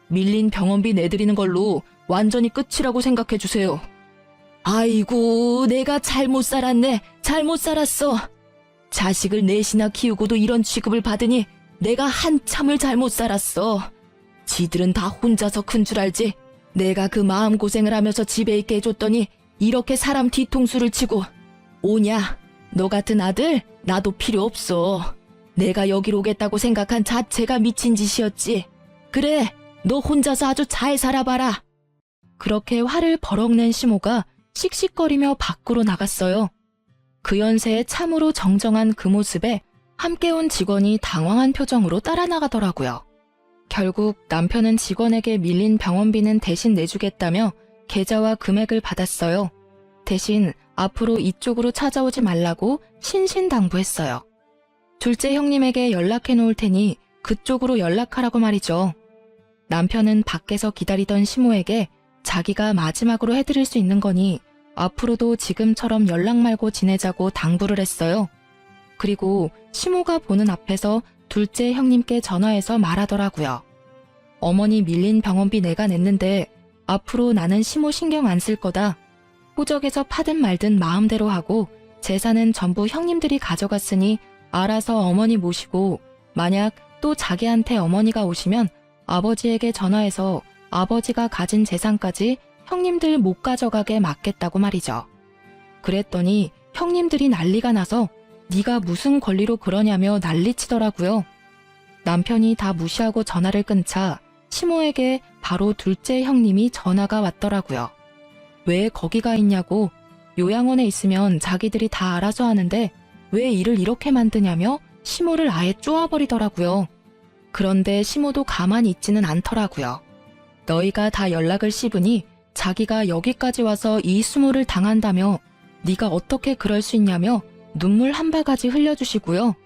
밀린 병원비 내드리는 걸로 완전히 끝이라고 생각해 주세요. 아이고, 내가 잘못 살았네. 잘못 살았어. 자식을 넷이나 키우고도 이런 취급을 받으니 내가 한참을 잘못 살았어. 지들은 다 혼자서 큰 줄 알지. 내가 그 마음고생을 하면서 집에 있게 해줬더니 이렇게 사람 뒤통수를 치고. 오냐, 너 같은 아들 나도 필요 없어. 내가 여기로 오겠다고 생각한 자체가 미친 짓이었지. 그래, 너 혼자서 아주 잘 살아봐라. 그렇게 화를 버럭 낸 시모가 씩씩거리며 밖으로 나갔어요. 그 연세에 참으로 정정한 그 모습에 함께 온 직원이 당황한 표정으로 따라 나가더라고요. 결국 남편은 직원에게 밀린 병원비는 대신 내주겠다며 계좌와 금액을 받았어요. 대신 앞으로 이쪽으로 찾아오지 말라고 신신당부했어요. 둘째 형님에게 연락해 놓을 테니 그쪽으로 연락하라고 말이죠. 남편은 밖에서 기다리던 시모에게 자기가 마지막으로 해드릴 수 있는 거니 앞으로도 지금처럼 연락 말고 지내자고 당부를 했어요. 그리고 시모가 보는 앞에서 둘째 형님께 전화해서 말하더라고요. 어머니 밀린 병원비 내가 냈는데 앞으로 나는 시모 신경 안 쓸 거다. 호적에서 파든 말든 마음대로 하고 재산은 전부 형님들이 가져갔으니 알아서 어머니 모시고 만약 또 자기한테 어머니가 오시면 아버지에게 전화해서 아버지가 가진 재산까지 형님들 못 가져가게 막겠다고 말이죠. 그랬더니 형님들이 난리가 나서 네가 무슨 권리로 그러냐며 난리치더라고요. 남편이 다 무시하고 전화를 끊자 시모에게 바로 둘째 형님이 전화가 왔더라고요. 왜 거기가 있냐고, 요양원에 있으면 자기들이 다 알아서 하는데 왜 일을 이렇게 만드냐며 시모를 아예 쪼아버리더라고요. 그런데 시모도 가만히 있지는 않더라고요. 너희가 다 연락을 씹으니 자기가 여기까지 와서 이 수모를 당한다며 네가 어떻게 그럴 수 있냐며 눈물 한 바가지 흘려주시고요.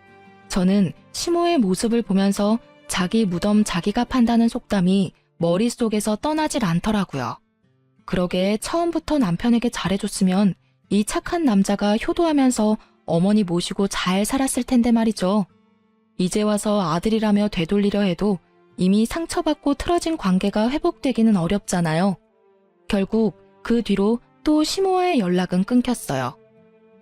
저는 시모의 모습을 보면서 자기 무덤 자기가 판다는 속담이 머릿속에서 떠나질 않더라고요. 그러게 처음부터 남편에게 잘해줬으면 이 착한 남자가 효도하면서 어머니 모시고 잘 살았을 텐데 말이죠. 이제 와서 아들이라며 되돌리려 해도 이미 상처받고 틀어진 관계가 회복되기는 어렵잖아요. 결국 그 뒤로 또 시모와의 연락은 끊겼어요.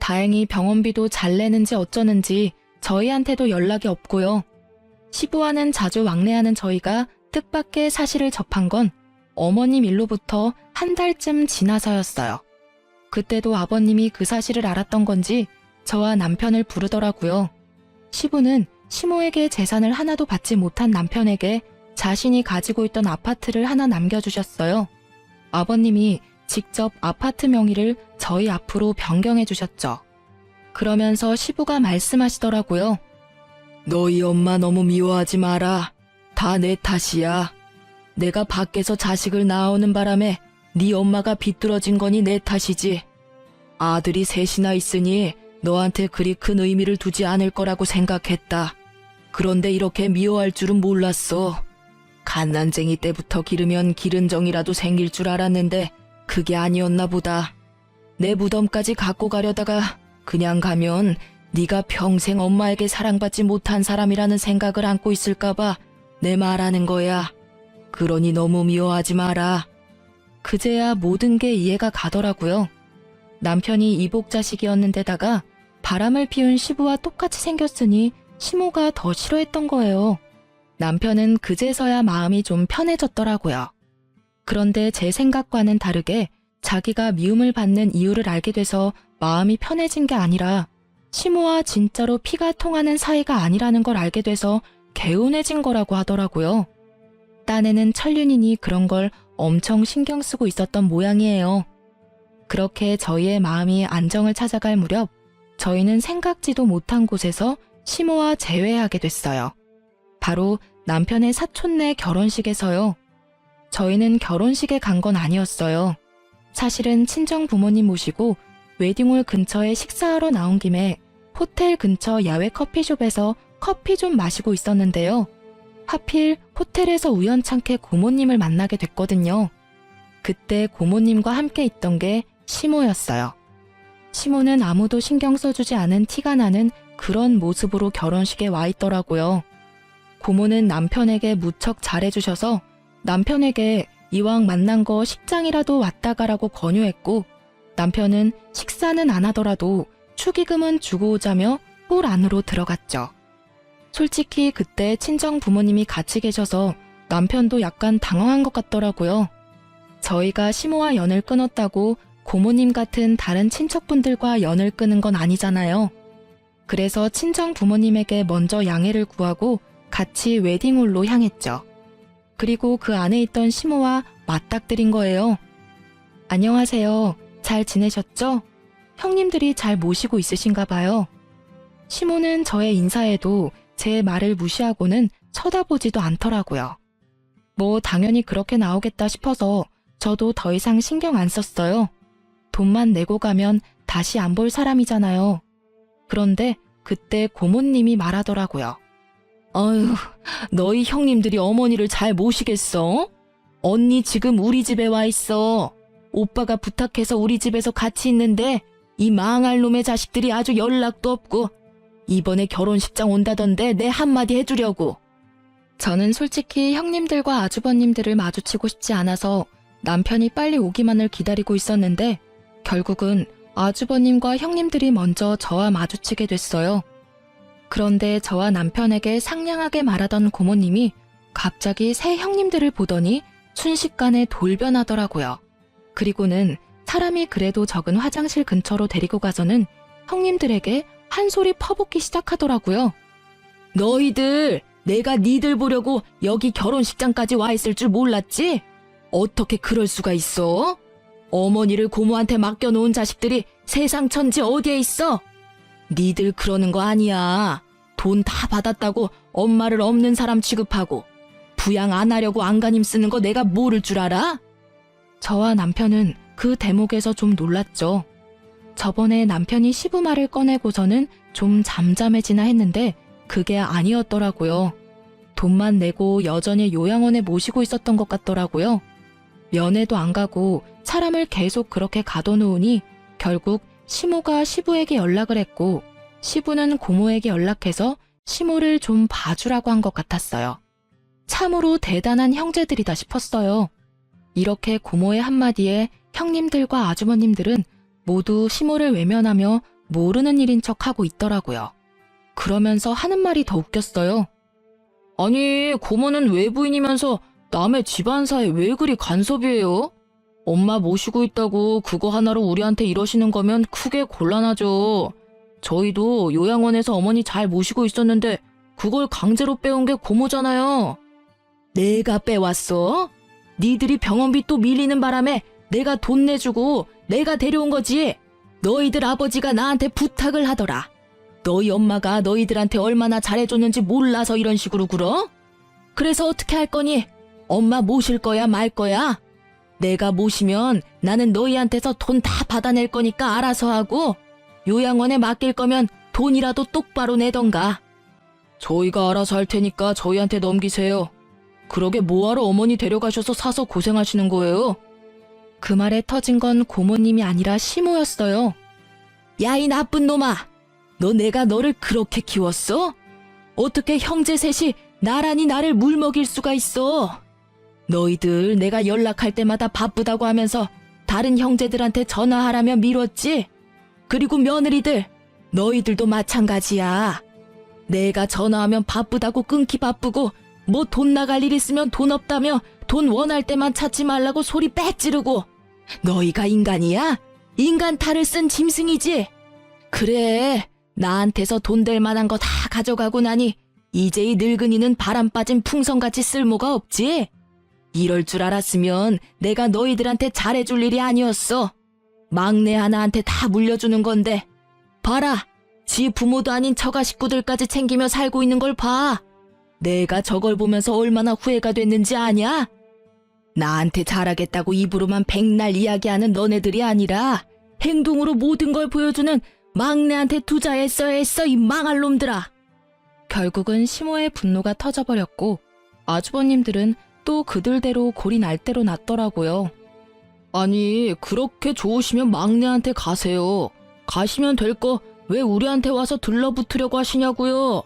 다행히 병원비도 잘 내는지 어쩌는지 저희한테도 연락이 없고요. 시부와는 자주 왕래하는 저희가 뜻밖의 사실을 접한 건 어머님 일로부터 한 달쯤 지나서였어요. 그때도 아버님이 그 사실을 알았던 건지 저와 남편을 부르더라고요. 시부는 시모에게 재산을 하나도 받지 못한 남편에게 자신이 가지고 있던 아파트를 하나 남겨주셨어요. 아버님이 직접 아파트 명의를 저희 앞으로 변경해 주셨죠. 그러면서 시부가 말씀하시더라고요. 너희 엄마 너무 미워하지 마라. 다 내 탓이야. 내가 밖에서 자식을 낳아오는 바람에 네 엄마가 비뚤어진 거니 내 탓이지. 아들이 셋이나 있으니 너한테 그리 큰 의미를 두지 않을 거라고 생각했다. 그런데 이렇게 미워할 줄은 몰랐어. 갓난쟁이 때부터 기르면 기른 정이라도 생길 줄 알았는데 그게 아니었나 보다. 내 무덤까지 갖고 가려다가 그냥 가면 네가 평생 엄마에게 사랑받지 못한 사람이라는 생각을 안고 있을까봐 내 말하는 거야. 그러니 너무 미워하지 마라. 그제야 모든 게 이해가 가더라고요. 남편이 이복자식이었는데다가 바람을 피운 시부와 똑같이 생겼으니 시모가 더 싫어했던 거예요. 남편은 그제서야 마음이 좀 편해졌더라고요. 그런데 제 생각과는 다르게 자기가 미움을 받는 이유를 알게 돼서 마음이 편해진 게 아니라 시모와 진짜로 피가 통하는 사이가 아니라는 걸 알게 돼서 개운해진 거라고 하더라고요. 딴에는 천륜이니 그런 걸 엄청 신경 쓰고 있었던 모양이에요. 그렇게 저희의 마음이 안정을 찾아갈 무렵 저희는 생각지도 못한 곳에서 시모와 재회하게 됐어요. 바로 남편의 사촌네 결혼식에서요. 저희는 결혼식에 간 건 아니었어요. 사실은 친정 부모님 모시고 웨딩홀 근처에 식사하러 나온 김에 호텔 근처 야외 커피숍에서 커피 좀 마시고 있었는데요. 하필 호텔에서 우연찮게 고모님을 만나게 됐거든요. 그때 고모님과 함께 있던 게 시모였어요. 시모는 아무도 신경 써주지 않은 티가 나는 그런 모습으로 결혼식에 와 있더라고요. 고모는 남편에게 무척 잘해주셔서 남편에게 이왕 만난 거 식장이라도 왔다 가라고 권유했고 남편은 식사는 안 하더라도 축의금은 주고 오자며 홀 안으로 들어갔죠. 솔직히 그때 친정 부모님이 같이 계셔서 남편도 약간 당황한 것 같더라고요. 저희가 시모와 연을 끊었다고 고모님 같은 다른 친척분들과 연을 끊은 건 아니잖아요. 그래서 친정 부모님에게 먼저 양해를 구하고 같이 웨딩홀로 향했죠. 그리고 그 안에 있던 시모와 맞닥뜨린 거예요. 안녕하세요. 잘 지내셨죠? 형님들이 잘 모시고 있으신가 봐요. 시모는 저의 인사에도 제 말을 무시하고는 쳐다보지도 않더라고요. 뭐 당연히 그렇게 나오겠다 싶어서 저도 더 이상 신경 안 썼어요. 돈만 내고 가면 다시 안 볼 사람이잖아요. 그런데 그때 고모님이 말하더라고요. 어휴, 너희 형님들이 어머니를 잘 모시겠어? 언니 지금 우리 집에 와 있어. 오빠가 부탁해서 우리 집에서 같이 있는데 이 망할 놈의 자식들이 아주 연락도 없고 이번에 결혼식장 온다던데 내 한마디 해주려고. 저는 솔직히 형님들과 아주버님들을 마주치고 싶지 않아서 남편이 빨리 오기만을 기다리고 있었는데 결국은 아주버님과 형님들이 먼저 저와 마주치게 됐어요. 그런데 저와 남편에게 상냥하게 말하던 고모님이 갑자기 새 형님들을 보더니 순식간에 돌변하더라고요. 그리고는 사람이 그래도 적은 화장실 근처로 데리고 가서는 형님들에게 한 소리 퍼붓기 시작하더라고요. 너희들, 내가 니들 보려고 여기 결혼식장까지 와 있을 줄 몰랐지? 어떻게 그럴 수가 있어? 어머니를 고모한테 맡겨놓은 자식들이 세상 천지 어디에 있어? 니들 그러는 거 아니야. 돈 다 받았다고 엄마를 없는 사람 취급하고 부양 안 하려고 안간힘 쓰는 거 내가 모를 줄 알아? 저와 남편은 그 대목에서 좀 놀랐죠. 저번에 남편이 시부말을 꺼내고서는 좀 잠잠해지나 했는데 그게 아니었더라고요. 돈만 내고 여전히 요양원에 모시고 있었던 것 같더라고요. 면회도 안 가고 사람을 계속 그렇게 가둬놓으니 결국 시모가 시부에게 연락을 했고 시부는 고모에게 연락해서 시모를 좀 봐주라고 한 것 같았어요. 참으로 대단한 형제들이다 싶었어요. 이렇게 고모의 한마디에 형님들과 아주머님들은 모두 시모를 외면하며 모르는 일인 척하고 있더라고요. 그러면서 하는 말이 더 웃겼어요. 아니, 고모는 외부인이면서 남의 집안사에 왜 그리 간섭이에요? 엄마 모시고 있다고 그거 하나로 우리한테 이러시는 거면 크게 곤란하죠. 저희도 요양원에서 어머니 잘 모시고 있었는데 그걸 강제로 빼온 게 고모잖아요. 내가 빼왔어? 니들이 병원비 또 밀리는 바람에 내가 돈 내주고 내가 데려온 거지. 너희들 아버지가 나한테 부탁을 하더라. 너희 엄마가 너희들한테 얼마나 잘해줬는지 몰라서 이런 식으로 굴어? 그래서 어떻게 할 거니? 엄마 모실 거야 말 거야? 내가 모시면 나는 너희한테서 돈 다 받아낼 거니까 알아서 하고 요양원에 맡길 거면 돈이라도 똑바로 내던가. 저희가 알아서 할 테니까 저희한테 넘기세요. 그러게 뭐하러 어머니 데려가셔서 사서 고생하시는 거예요? 그 말에 터진 건 고모님이 아니라 시모였어요. 야, 이 나쁜 놈아! 너 내가 너를 그렇게 키웠어? 어떻게 형제 셋이 나란히 나를 물먹일 수가 있어? 너희들 내가 연락할 때마다 바쁘다고 하면서 다른 형제들한테 전화하라며 미뤘지? 그리고 며느리들, 너희들도 마찬가지야. 내가 전화하면 바쁘다고 끊기 바쁘고 뭐 돈 나갈 일 있으면 돈 없다며 돈 원할 때만 찾지 말라고 소리 빽 지르고. 너희가 인간이야? 인간 탈을 쓴 짐승이지? 그래, 나한테서 돈 될 만한 거 다 가져가고 나니 이제 이 늙은이는 바람 빠진 풍선같이 쓸모가 없지? 이럴 줄 알았으면 내가 너희들한테 잘해줄 일이 아니었어. 막내 하나한테 다 물려주는 건데. 봐라, 지 부모도 아닌 처가 식구들까지 챙기며 살고 있는 걸 봐. 내가 저걸 보면서 얼마나 후회가 됐는지 아냐? 나한테 잘하겠다고 입으로만 백날 이야기하는 너네들이 아니라 행동으로 모든 걸 보여주는 막내한테 투자했어야 했어, 이 망할 놈들아. 결국은 시모의 분노가 터져버렸고 아주버님들은 또 그들대로 골이 날 대로 났더라고요. 아니, 그렇게 좋으시면 막내한테 가세요. 가시면 될 거 왜 우리한테 와서 들러붙으려고 하시냐고요.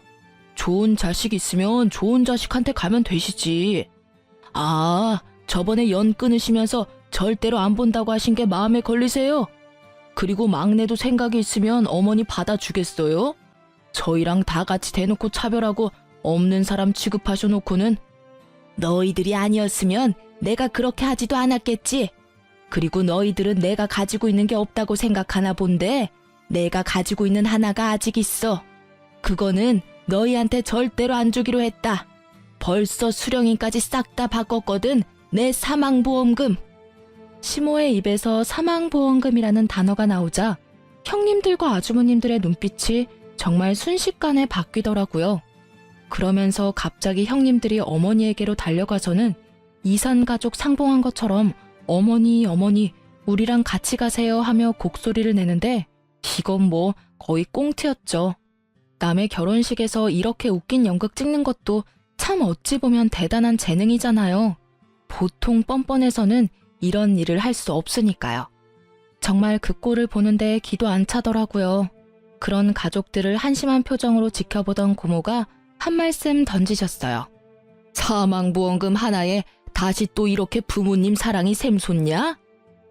좋은 자식 있으면 좋은 자식한테 가면 되시지. 아, 저번에 연 끊으시면서 절대로 안 본다고 하신 게 마음에 걸리세요? 그리고 막내도 생각이 있으면 어머니 받아주겠어요? 저희랑 다 같이 대놓고 차별하고 없는 사람 취급하셔놓고는. 너희들이 아니었으면 내가 그렇게 하지도 않았겠지. 그리고 너희들은 내가 가지고 있는 게 없다고 생각하나 본데 내가 가지고 있는 하나가 아직 있어. 그거는 너희한테 절대로 안 주기로 했다. 벌써 수령인까지 싹 다 바꿨거든. 내 사망보험금. 시모의 입에서 사망보험금이라는 단어가 나오자 형님들과 아주머님들의 눈빛이 정말 순식간에 바뀌더라고요. 그러면서 갑자기 형님들이 어머니에게로 달려가서는 이산가족 상봉한 것처럼 어머니, 어머니, 우리랑 같이 가세요 하며 곡소리를 내는데 이건 뭐 거의 꽁트였죠. 남의 결혼식에서 이렇게 웃긴 연극 찍는 것도 참 어찌 보면 대단한 재능이잖아요. 보통 뻔뻔해서는 이런 일을 할 수 없으니까요. 정말 그 꼴을 보는데 기도 안 차더라고요. 그런 가족들을 한심한 표정으로 지켜보던 고모가 한 말씀 던지셨어요. 사망보험금 하나에 다시 또 이렇게 부모님 사랑이 샘솟냐?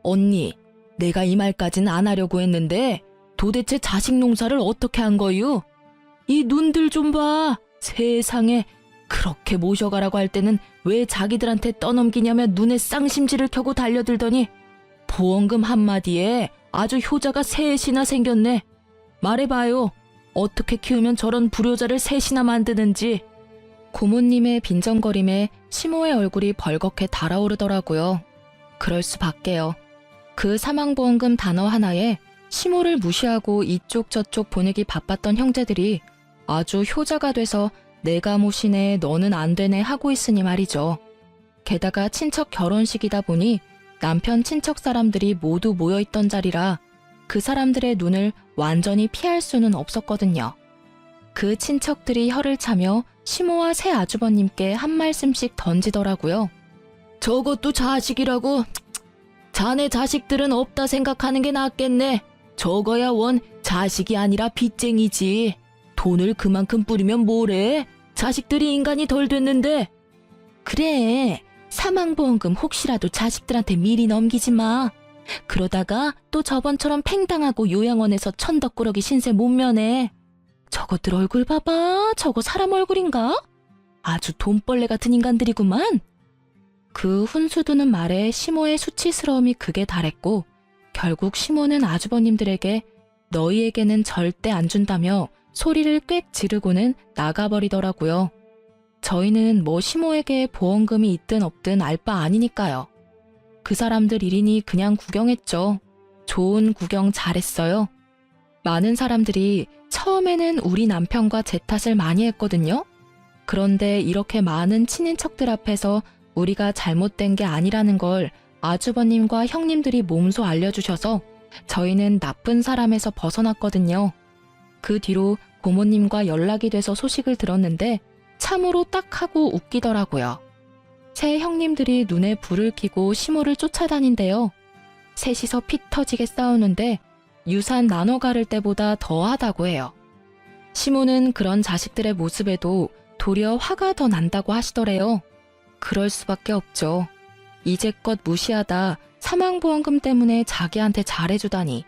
언니, 내가 이 말까진 안 하려고 했는데 도대체 자식 농사를 어떻게 한 거유? 이 눈들 좀 봐. 세상에, 그렇게 모셔가라고 할 때는 왜 자기들한테 떠넘기냐며 눈에 쌍심지를 켜고 달려들더니 보험금 한마디에 아주 효자가 셋이나 생겼네. 말해봐요. 어떻게 키우면 저런 불효자를 셋이나 만드는지. 고모님의 빈정거림에 시모의 얼굴이 벌겋게 달아오르더라고요. 그럴 수밖에요. 그 사망보험금 단어 하나에 시모를 무시하고 이쪽 저쪽 보내기 바빴던 형제들이 아주 효자가 돼서 내가 모시네 너는 안 되네 하고 있으니 말이죠. 게다가 친척 결혼식이다 보니 남편 친척 사람들이 모두 모여있던 자리라 그 사람들의 눈을 완전히 피할 수는 없었거든요. 그 친척들이 혀를 차며 시모와 새 아주버님께 한 말씀씩 던지더라고요. 저것도 자식이라고? 자네 자식들은 없다 생각하는 게 낫겠네. 저거야 원 자식이 아니라 빚쟁이지. 돈을 그만큼 뿌리면 뭐래? 자식들이 인간이 덜 됐는데. 그래, 사망보험금 혹시라도 자식들한테 미리 넘기지 마. 그러다가 또 저번처럼 팽당하고 요양원에서 천덕꾸러기 신세 못 면해. 저것들 얼굴 봐봐. 저거 사람 얼굴인가? 아주 돈벌레 같은 인간들이구만. 그 훈수두는 말에 시모의 수치스러움이 극에 달했고 결국 시모는 아주버님들에게 너희에게는 절대 안 준다며 소리를 꽥 지르고는 나가버리더라고요. 저희는 뭐 시모에게 보험금이 있든 없든 알 바 아니니까요. 그 사람들 일이니 그냥 구경했죠. 좋은 구경 잘했어요. 많은 사람들이 처음에는 우리 남편과 제 탓을 많이 했거든요. 그런데 이렇게 많은 친인척들 앞에서 우리가 잘못된 게 아니라는 걸 아주버님과 형님들이 몸소 알려주셔서 저희는 나쁜 사람에서 벗어났거든요. 그 뒤로 고모님과 연락이 돼서 소식을 들었는데 참으로 딱하고 웃기더라고요. 새 형님들이 눈에 불을 켜고 시모를 쫓아다닌대요. 셋이서 피 터지게 싸우는데 유산 나눠 가를 때보다 더하다고 해요. 시모는 그런 자식들의 모습에도 도리어 화가 더 난다고 하시더래요. 그럴 수밖에 없죠. 이제껏 무시하다 사망보험금 때문에 자기한테 잘해주다니.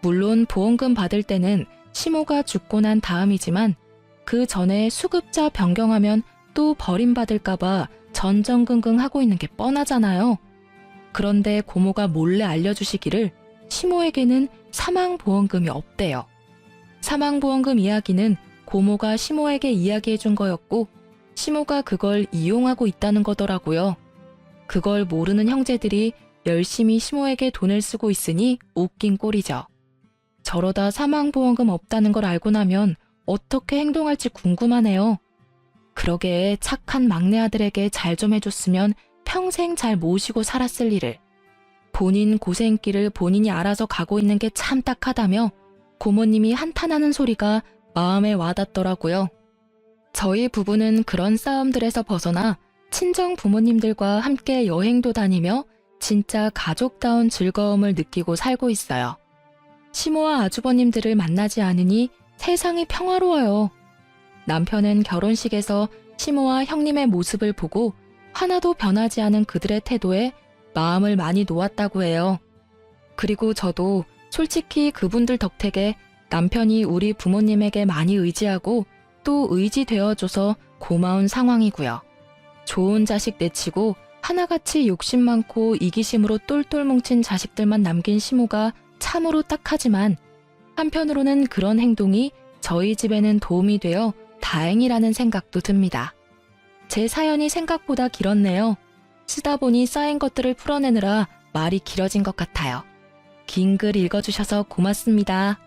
물론 보험금 받을 때는 시모가 죽고 난 다음이지만 그 전에 수급자 변경하면 또 버림받을까봐 전전긍긍 하고 있는 게 뻔하잖아요. 그런데 고모가 몰래 알려주시기를 시모에게는 사망보험금이 없대요. 사망보험금 이야기는 고모가 시모에게 이야기해준 거였고 시모가 그걸 이용하고 있다는 거더라고요. 그걸 모르는 형제들이 열심히 시모에게 돈을 쓰고 있으니 웃긴 꼴이죠. 저러다 사망보험금 없다는 걸 알고 나면 어떻게 행동할지 궁금하네요. 그러게 착한 막내 아들에게 잘 좀 해줬으면 평생 잘 모시고 살았을 일을. 본인 고생길을 본인이 알아서 가고 있는 게 참 딱하다며 고모님이 한탄하는 소리가 마음에 와닿더라고요. 저희 부부는 그런 싸움들에서 벗어나 친정 부모님들과 함께 여행도 다니며 진짜 가족다운 즐거움을 느끼고 살고 있어요. 시모와 아주버님들을 만나지 않으니 세상이 평화로워요. 남편은 결혼식에서 시모와 형님의 모습을 보고 하나도 변하지 않은 그들의 태도에 마음을 많이 놓았다고 해요. 그리고 저도 솔직히 그분들 덕택에 남편이 우리 부모님에게 많이 의지하고 또 의지되어줘서 고마운 상황이고요. 좋은 자식 내치고 하나같이 욕심 많고 이기심으로 똘똘 뭉친 자식들만 남긴 시모가 참으로 딱하지만 한편으로는 그런 행동이 저희 집에는 도움이 되어 다행이라는 생각도 듭니다. 제 사연이 생각보다 길었네요. 쓰다 보니 쌓인 것들을 풀어내느라 말이 길어진 것 같아요. 긴 글 읽어주셔서 고맙습니다.